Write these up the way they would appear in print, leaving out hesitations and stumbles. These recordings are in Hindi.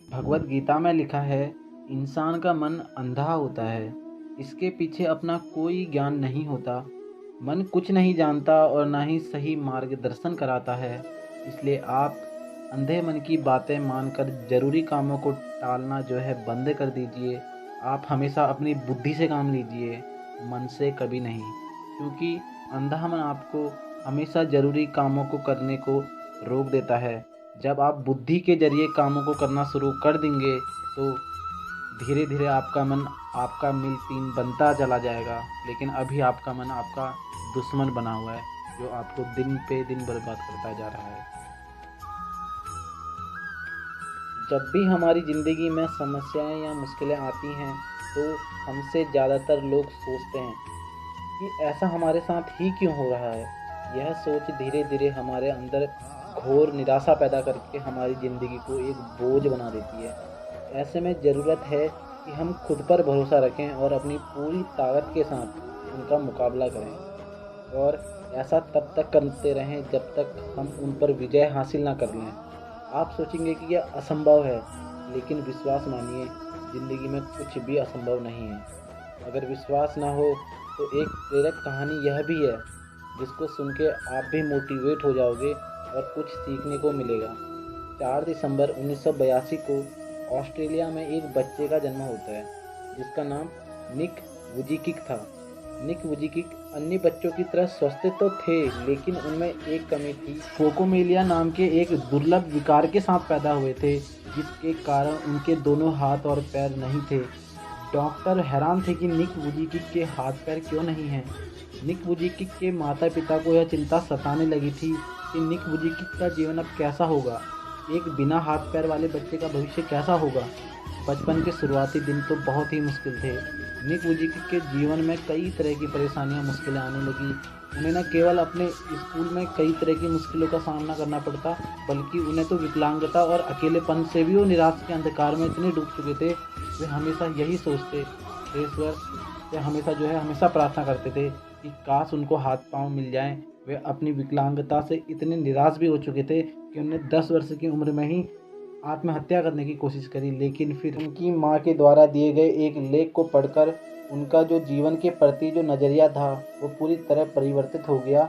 भगवत गीता में लिखा है, इंसान का मन अंधा होता है, इसके पीछे अपना कोई ज्ञान नहीं होता। मन कुछ नहीं जानता और ना ही सही मार्गदर्शन कराता है। इसलिए आप अंधे मन की बातें मानकर ज़रूरी कामों को टालना जो है बंद कर दीजिए। आप हमेशा अपनी बुद्धि से काम लीजिए, मन से कभी नहीं। क्योंकि अंधा मन आपको हमेशा ज़रूरी कामों को करने को रोक देता है। जब आप बुद्धि के ज़रिए कामों को करना शुरू कर देंगे तो धीरे धीरे आपका मन आपका मिलतीन बनता चला जाएगा। लेकिन अभी आपका मन आपका दुश्मन बना हुआ है, जो आपको दिन पे दिन बर्बाद करता जा रहा है। जब भी हमारी ज़िंदगी में समस्याएं या मुश्किलें आती हैं तो हमसे ज़्यादातर लोग सोचते हैं कि ऐसा हमारे साथ ही क्यों हो रहा है। यह सोच धीरे धीरे हमारे अंदर घोर निराशा पैदा करके हमारी ज़िंदगी को एक बोझ बना देती है। ऐसे में ज़रूरत है कि हम खुद पर भरोसा रखें और अपनी पूरी ताकत के साथ उनका मुकाबला करें। और ऐसा तब तक करते रहें जब तक हम उन पर विजय हासिल ना कर लें। आप सोचेंगे कि यह असंभव है, लेकिन विश्वास मानिए, ज़िंदगी में कुछ भी असंभव नहीं है। अगर विश्वास ना हो तो एक प्रेरक कहानी यह भी है, जिसको सुन के आप भी मोटिवेट हो जाओगे और कुछ सीखने को मिलेगा। 4 दिसंबर 1982 को ऑस्ट्रेलिया में एक बच्चे का जन्म होता है, जिसका नाम निक वुजिकिक था। निक वुजिकिक अन्य बच्चों की तरह स्वस्थ तो थे, लेकिन उनमें एक कमी थी। फोकोमेलिया नाम के एक दुर्लभ विकार के साथ पैदा हुए थे, जिसके कारण उनके दोनों हाथ और पैर नहीं थे। डॉक्टर हैरान थे कि निक वुजिकिक के हाथ पैर क्यों नहीं हैं। निक वुजिकिक के माता पिता को यह चिंता सताने लगी थी कि निक वुजिकिक का जीवन अब कैसा होगा। एक बिना हाथ पैर वाले बच्चे का भविष्य कैसा होगा। बचपन के शुरुआती दिन तो बहुत ही मुश्किल थे। निक वुजिकिक के जीवन में कई तरह की परेशानियां, मुश्किलें आने लगी। उन्हें न केवल अपने स्कूल में कई तरह की मुश्किलों का सामना करना पड़ता, बल्कि उन्हें तो विकलांगता और अकेलेपन से भी वो निराशा के अंधकार में इतने डूब चुके थे। वे हमेशा यही सोचते थे, ईश्वर से हमेशा जो है हमेशा प्रार्थना करते थे कि काश उनको हाथ पांव मिल जाएं। वे अपनी विकलांगता से इतने निराश भी हो चुके थे कि उन्हें 10 वर्ष की उम्र में ही आत्महत्या करने की कोशिश करी। लेकिन फिर उनकी माँ के द्वारा दिए गए एक लेख को पढ़कर उनका जो जीवन के प्रति जो नज़रिया था वो पूरी तरह परिवर्तित हो गया।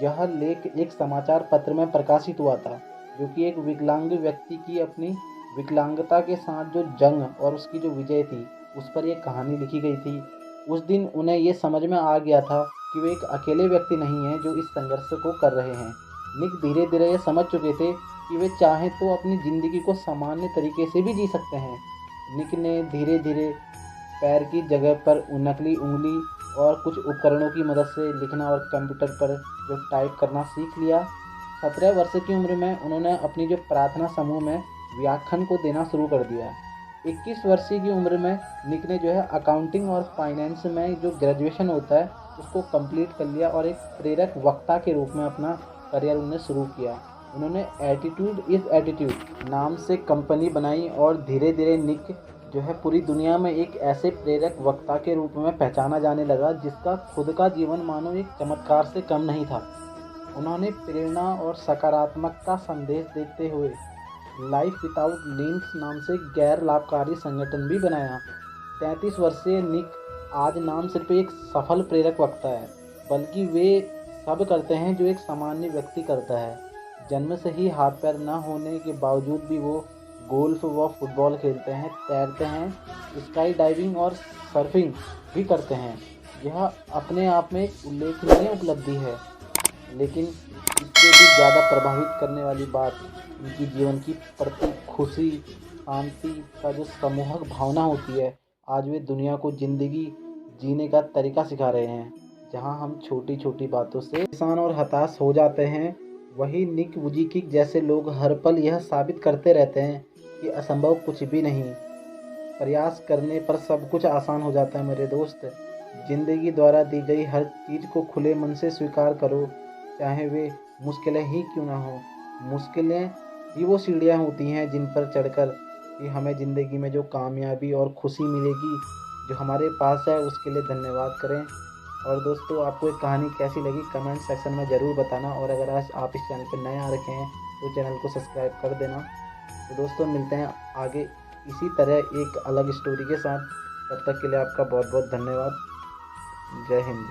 यह लेख एक समाचार पत्र में प्रकाशित हुआ था, जो कि एक विकलांग व्यक्ति की अपनी विकलांगता के साथ जो जंग और उसकी जो विजय थी, उस पर एक कहानी लिखी गई थी। उस दिन उन्हें ये समझ में आ गया था कि वे एक अकेले व्यक्ति नहीं हैं जो इस संघर्ष को कर रहे हैं। निक धीरे धीरे ये समझ चुके थे कि वे चाहें तो अपनी ज़िंदगी को सामान्य तरीके से भी जी सकते हैं। निक ने धीरे धीरे पैर की जगह पर नकली उंगली और कुछ उपकरणों की मदद से लिखना और कंप्यूटर पर जो टाइप करना सीख लिया। 17 वर्ष की उम्र में उन्होंने अपनी जो प्रार्थना समूह में व्याख्यान को देना शुरू कर दिया। 21 वर्षीय की उम्र में निक ने जो है अकाउंटिंग और फाइनेंस में जो ग्रेजुएशन होता है उसको कंप्लीट कर लिया और एक प्रेरक वक्ता के रूप में अपना करियर उन्होंने शुरू किया। उन्होंने एटीट्यूड इज़ एटीट्यूड नाम से कंपनी बनाई और धीरे धीरे निक जो है पूरी दुनिया में एक ऐसे प्रेरक वक्ता के रूप में पहचाना जाने लगा, जिसका खुद का जीवन मानो एक चमत्कार से कम नहीं था। उन्होंने प्रेरणा और सकारात्मक का संदेश देते हुए लाइफ विदाउट लिम्स नाम से गैर लाभकारी संगठन भी बनाया। 33 वर्षीय निक आज नाम सिर्फ एक सफल प्रेरक वक्ता है, बल्कि वे सब करते हैं जो एक सामान्य व्यक्ति करता है। जन्म से ही हाथ पैर न होने के बावजूद भी वो गोल्फ व फुटबॉल खेलते हैं, तैरते हैं, स्काई डाइविंग और सर्फिंग भी करते हैं। यह अपने आप में एक उल्लेखनीय उपलब्धि है, लेकिन इससे भी ज़्यादा प्रभावित करने वाली बात उनकी जीवन की प्रति खुशी, शांति का जो सम्मोहक भावना होती है। आज वे दुनिया को ज़िंदगी जीने का तरीका सिखा रहे हैं, जहां हम छोटी छोटी बातों से परेशान और हताश हो जाते हैं। वही निक वुजिकिक जैसे लोग हर पल यह साबित करते रहते हैं कि असंभव कुछ भी नहीं, प्रयास करने पर सब कुछ आसान हो जाता है। मेरे दोस्त, ज़िंदगी द्वारा दी गई हर चीज़ को खुले मन से स्वीकार करो, चाहे वे मुश्किलें ही क्यों ना हो। मुश्किलें ही वो सीढ़ियाँ होती हैं जिन पर चढ़कर कि हमें ज़िंदगी में जो कामयाबी और खुशी मिलेगी, जो हमारे पास है, उसके लिए धन्यवाद करें और दोस्तों आपको एक कहानी कैसी लगी कमेंट सेक्शन में ज़रूर बताना, और अगर आज आप इस चैनल पर नए आ रखे हैं तो चैनल को सब्सक्राइब कर देना। तो दोस्तों मिलते हैं आगे इसी तरह एक अलग स्टोरी के साथ। तब तक के लिए आपका बहुत बहुत धन्यवाद। जय हिंद।